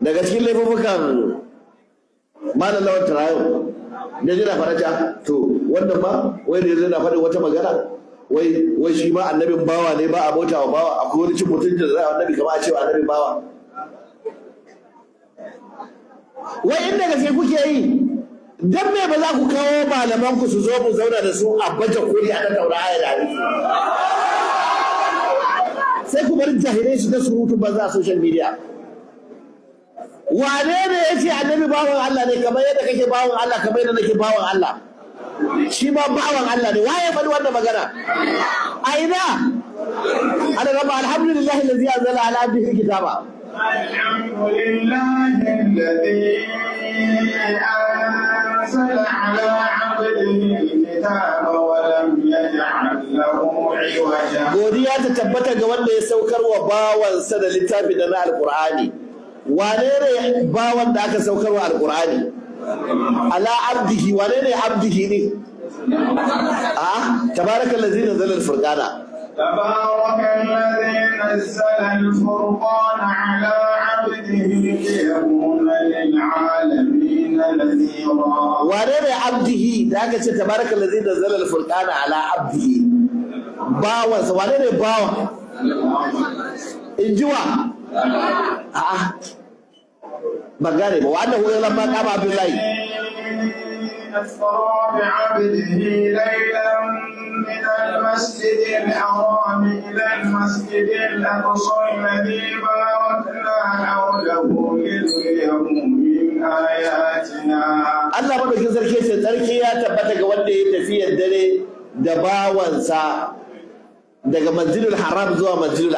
daga cikin laifukan malam lawan tarayo da jira faraja to wannan ma wai da yana faɗin wata magana wai shi ma annabin bawa ne ba a bauta wa bawa akwai wani cin mutunci da za a annabi kama a cewa annabin bawa wai inda gaske kuke yi dan me ba za ku kawo malaman ku su zo mu zauna da su a baje koli a tattauna aya da hadisi sai ku bar jahilai su da surutu banza a social media wane ne ya ce annabi bawan Allah ne kamar yadda kake bawan Allah kamar yadda nake bawan Allah shi ma bawan Allah ne waye faɗi wannan magana a ina ana raba alhamdulillahi allazi anzala ala abdihi kitaba alhamdulillahi allazi anzala ala abdihi kitaba wa lam yaj'al lahu iwaja godiya ta tabbata ga wanda ya saukar wa bawansa da littafi da na alqur'ani wane ne bawan da aka saukar wa alqur'ani ala abdihi wane ne abdihi ne tabarakallazi nazzala al-furqana tabarakallazi nazzala al-furqana ala abdihi liyakuna lil alamin nadhira wane ne abdihi da aka ce tabarakallazi nazzala al-furqana ala abdihi bawan sa wane ne bawan injiwa ban gane ba wannan huwa lamma kama abdullahi أسرى بعبده ليلا من المسجد الحرام إلى المسجد الأقصى الذي باركنا حوله لنريه من آياتنا. Allah madaukin sarki ce sarki ya tabbata ga wanda ya tafi dare da bawansa daga Masjidul Haram zuwa Masjidul